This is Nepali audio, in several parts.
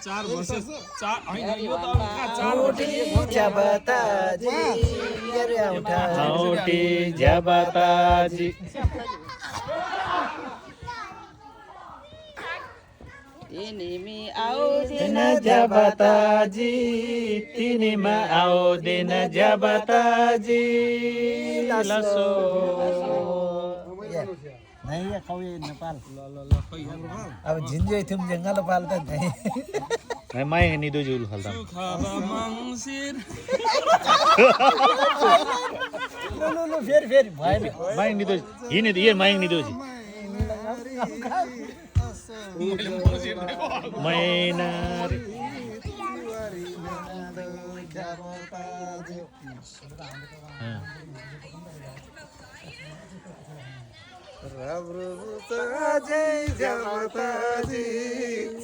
4 भर्सेस 4 हैन यो त कहाँ 4 ज्याबाताजी अरे औठा औटी ज्याबाताजी तिमी आउँदैन ज्याबाताजी तिनीमा आउँदैन ज्याबाताजी लसो नहीं ये खाऊ ये नेपाल ल खै हाम्रो अब झिन्जे थुम जंगल पाल त नहीं मैं माई निदो जुल खल्दा खाबा मङ्सिर लो फेर भएन माई निदो हिने ये माई निदो जी मैना Rabrubutajai Jabataji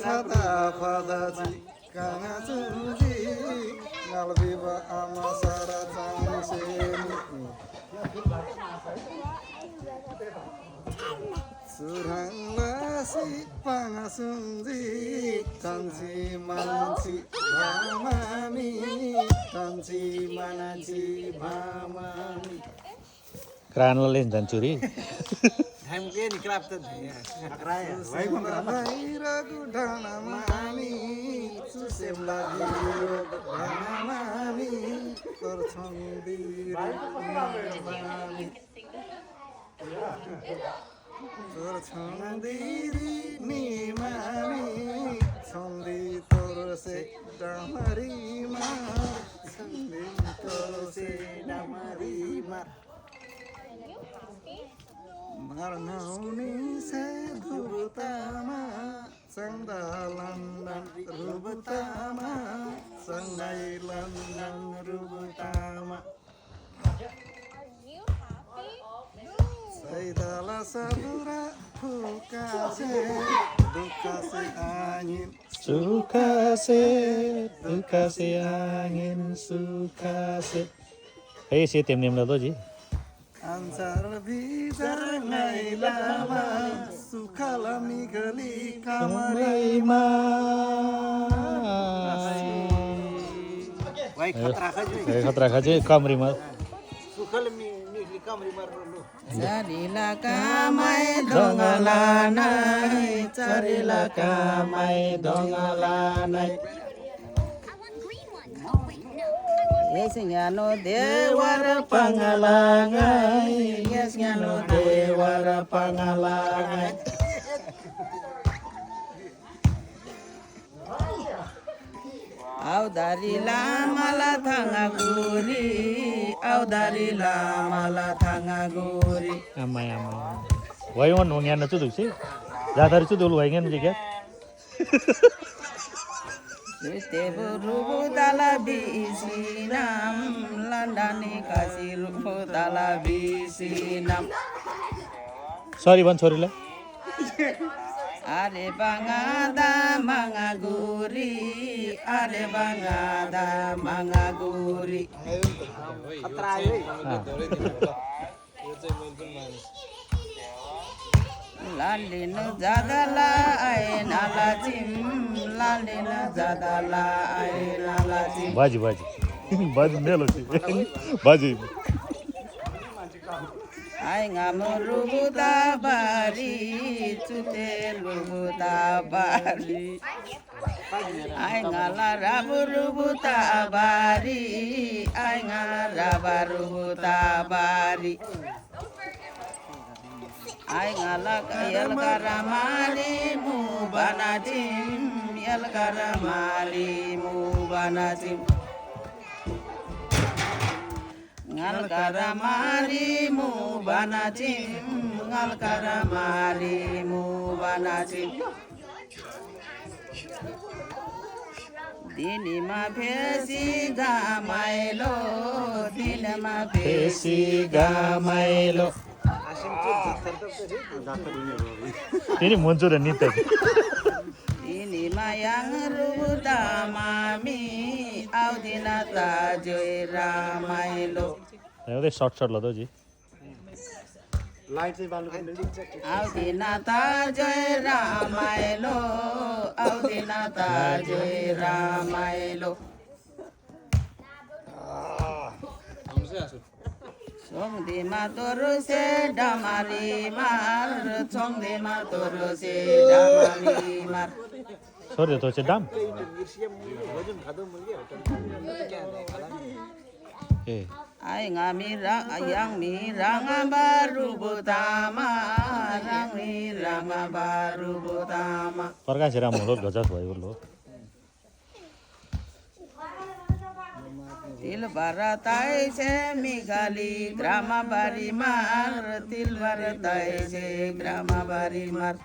Sadapadaji Kanatuji Nalviva Amasara Tangseni Surhanglasi Pangasundi Tansi Manci Bhamani Tansi Manci Bhamani क्रानला लेन जान्छु रे हम के निकला त अकराया भाइ भन्दा बाहिर गुठाना मामी सुसेमला दियो मामी करछौं दिरो मामी करछौं दिरी नि मामी छन्दी Torse डमरीमा छन्दी Torse डमरीमा Marnauni se dhubutama Sangda London rubutama Sangdai London rubutama Saidala sabura Fukase Dukase angin Sukase Dukase angin Sukase Hey si tim nim la to ji Ansar bizar ngai lama Sukhala migali kamari ma Wai khatra khaji ए खतरा खाजे कमरीमा Sukhala migali kamari marlo Carilah kamai dongalanai Carilah kamai dongalanai Yes ngano dewara pangalangai Yes ngano dewara pangalangai Au dari lama la thanga guri Au dari lama la thanga guri amai amai wai on ngian na chu du si jadar chu dul wai ngian ji kya Sute rubu dala bisinam Landani kasih rubu dala bisinam sorry ban छोरीलाई Are bangada mangaguri Are bangada mangaguri khatra ayo Lalina jadala ay nalajim Lalina jadala ay nalajim बाजी बाजी बाजी मेलो छि बाजी Ay ngamurubuda bari Cute lubuda bari Ay ngalaraburubuda bari Ay ngarabarubuda bari Ay ngalak yal karamali mu banatim Yal karamali mu banatim Ngal karamali mu banatim Ngal karamali mu banatim Dini ma phesi gamailo Dini ma phesi पेसी गामाइलो तिनी मुन्चु र नित्य Dini ma yang rubuta mami Audina ta joy ramailo एउटै सर्ट सर्ट ल त जी आउँदिन त जय रमाइलो आउँदिन त जय रमाइलो छोङ्देमा तोरो से डमारी मार छोङ्देमा तोरो से डमारी मार छोरी तो चाहिँ दाम ए ai ngami yang mi ranga baru butama rang mi ranga baru butama प्रकाश राम होलो गजब भयो लो til baratai se migali grama bari mar til baratai se grama bari mar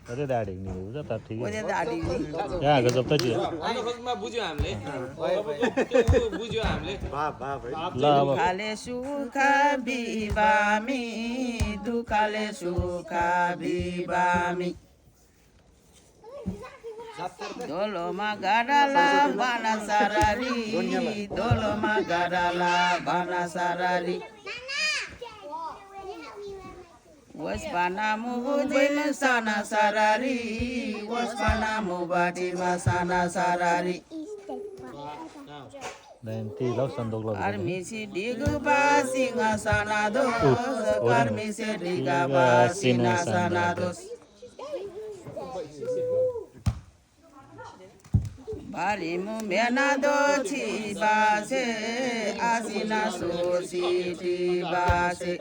अरे दाडी नि हो त ठीक ओजे दाडी नि यहाँ गजब त जी अन्य खोजमा बुझ्यो हामीले बुझ्यो हामीले ल अब दुखाले सुखा बिबामी दुखाले सुखा बिबामी दोलोमा गाडाला बाना सारारी दोलोमा गाडाला बाना सारारी वस बाना मुबुजिमा साना सारारी वस बाना मुबाटिमा साना सारारी नैन्टी लौ सन्दोक ल Armisi digu basinga sanados Armisi diga basina sanados Barimu menado chibase Asina sosi chibase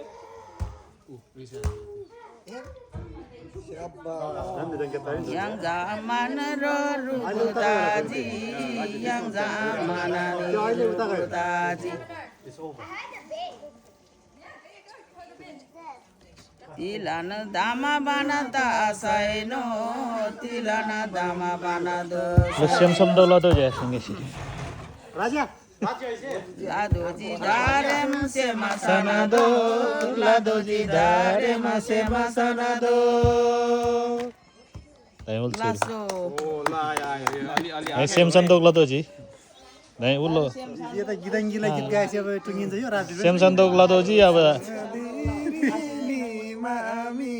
Yang zaman rubutaji Yang zaman rubutaji Tilana dama bana ta asaino Tilana dama bana do लस्यम शब्द ल त जे सँगै Ladoji darem se masanado Ladoji darem se masanado Lasso है सेम सन्दोक ल त जी नै उल्लो यो त गिदाङ्गीलाई गीत गाएपछि अब टुङ्गिन्छ यो रात सेम सन्दोक ल त जी अब मामी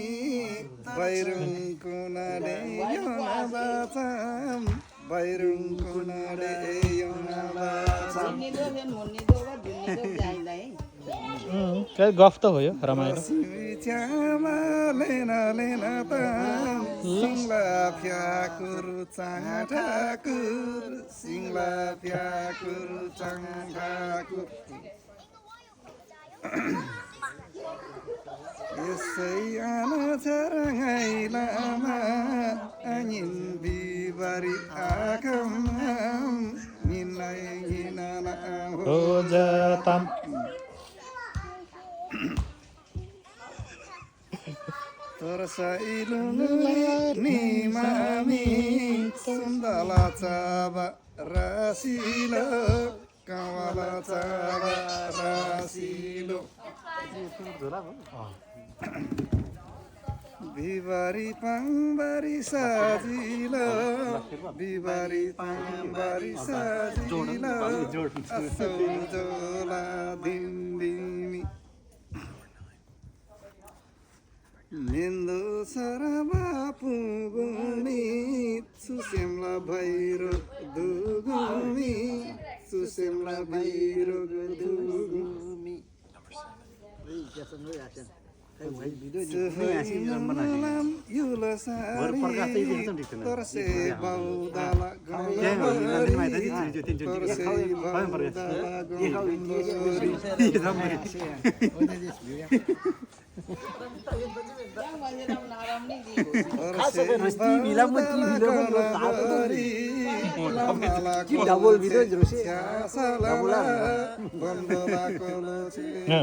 बैरुङ कुनाडे यो नबाचम बैरुङ कुनाडे यो नबाचम काय गफ त हो यो रमाइलो च्यामा लेना लेना ताम सिङ्ला फ्याकुर चाङ ठाकुर सिङ्ला फ्याकुर चाङ ठाकुर यसै आना छरङ्गाइ लामा आङिन बिबारी आकम मिनाइ हिनाना हो जाताम Tersailung ni mami sundala caba rasilo kawala caba rasilo Bibari pangbari sajilo Bibari pangbari sajilo Asau jola dindimi Nindo saraba pugumi Susemla bhairo dugumi Susemla bhairo dugumi Sehalam yula sari Terse baudala golabari Terse baudala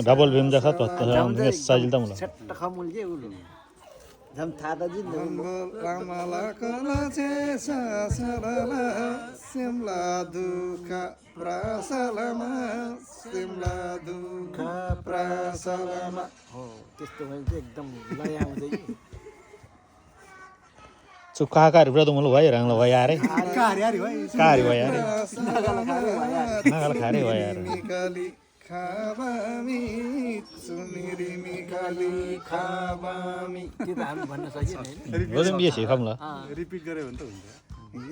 double Bhim जखा त साजिल त मुला Jam thada jin ramala kala che sasalala simla dukha prasalama simla dukha prasalama त्यस्तो भने चाहिँ एकदम लय आउँछ कि चुक्काकारी ब्रदर मुल भाइ रंग ल भाइ यारे कारी यारी भाइ कारी भाइ यारे नगल खारे भाइ यारे खाबामी सुनिरिमी खाली खाबामी त्यो त हामी भन्न सकिएन रोजम बिहे सिकाउँ ल रिपिट गऱ्यो भने त हुन्छ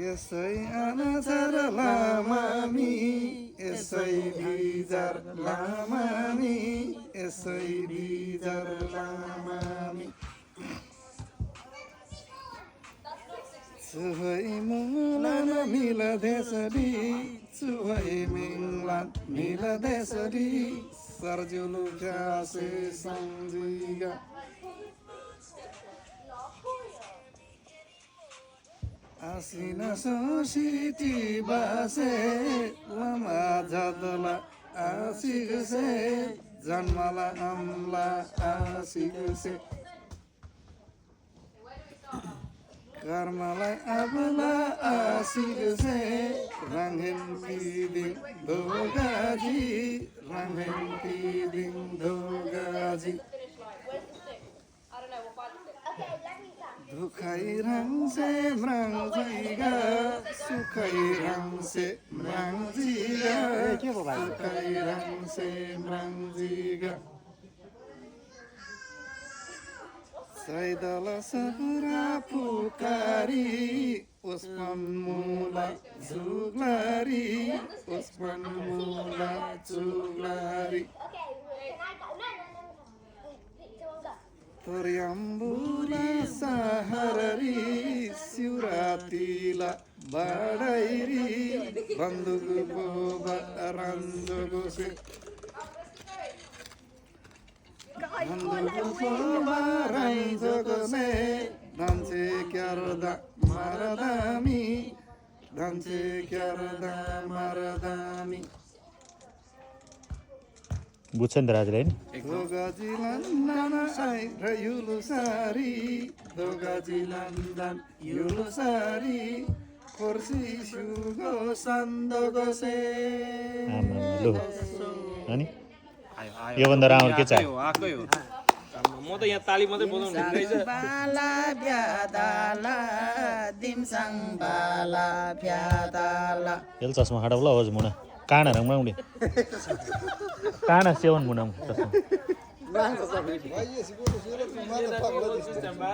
यसै अनाचार लामामी यसै बिजार लामामी यसै बिजार लामामी चुहै मुलान मिलदेसरी चुहै मिङलान मिलदेसरी सर्जुलु प्यासे सम्झिगा आसिना सोसिटी बासे लमा जादला आसिगसे जन्मला अम्ला आसिगसे कर्मलाई अबला आसिगसे रंगेन पिदिङ धोगाजी रंगेन पिदिङ धोगाजी दुखाइ रंगसे म्रांजिगा सुखाइ रंगसे म्रांजिगा दुखाइ रंगसे म्रांजिगा सैदल सहुरा पुकारी उस्मन मुला जुगलारी उस्मन मुला जुगलारी तोर्याम्बुला सहररी सिउरातिला बाडैरी बन्दुक बोबा रन्जोगोसे बन्दुक बोबा रन्जोगोसे दान्से क्यारदा मारदामी दान्से क्यारदा मारदामी बुझ्छ नि त राजुले होइन धोगाजी लन्डन आइ र युलु सारी धोगाजी लन्डन युलु सारी खोर्सी सुगो सन्दोगोसे आमा लु अनि योभन्दा राम्रो के चाहियो आकै हो म त यहाँ ताली मात्रै बजाउनु हुँदैछ बाला ब्यादाला दिमसाङ बाला ब्यादाला यसले चस्मा खाडौला होस् मुना काँडा रङमा उडे काँडा सेवन मुना चस्मा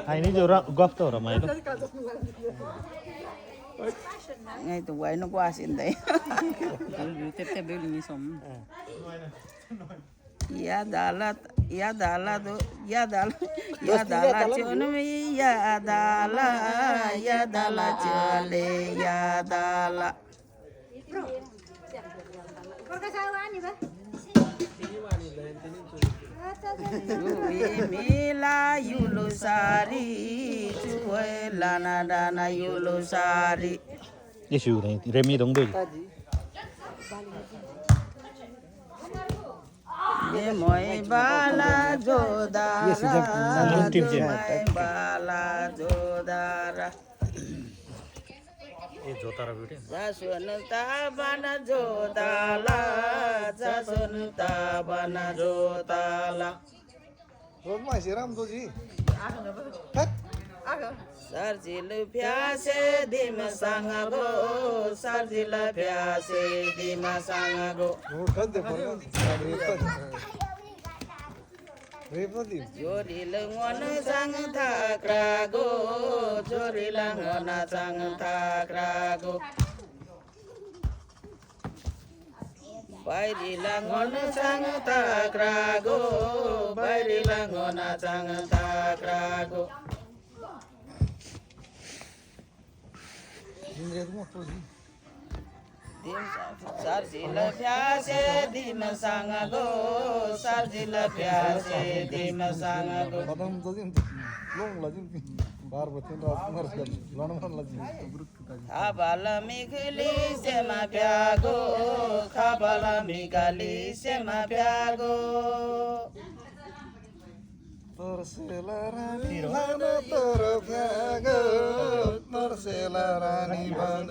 होइन जो गफ त हो रमाइलो ngay tụi quậy nó qua xin đấy ya dala ya dala do ya dala chone me ya dala chale ya dala mila yulu sari cuy lana dana yulu sari यसो हुँदै रेमी दङदो ye moi bala jodara moi bala jodara ए जोतारा बिटे jasunta bana jodala jasunta bana jodala रोडमा आइसेराम दोजी सर्जिल प्यासे दिमसँग गो सर्जिल प्यासे दिमसँग गो रोड कद्दे पर्न रेपदी जोरिल ngọn sang thakra go जोरिल ngọn sang thakra go bairil ngọn sang thakra go bairil ngọn sang thakra go सर्जिल प्यासे दिमसँग गो सर्जिल प्यासे दिमसँग गो बदाम दोजी लोङ लजिम बार बथिन राजकुमार सर लनमन लजिम खाबल मिखली सेमा प्यागो खाबल मिखली सेमा प्यागो तर्सेला रानी लान तर फ्यागो तर्सेला रानी भन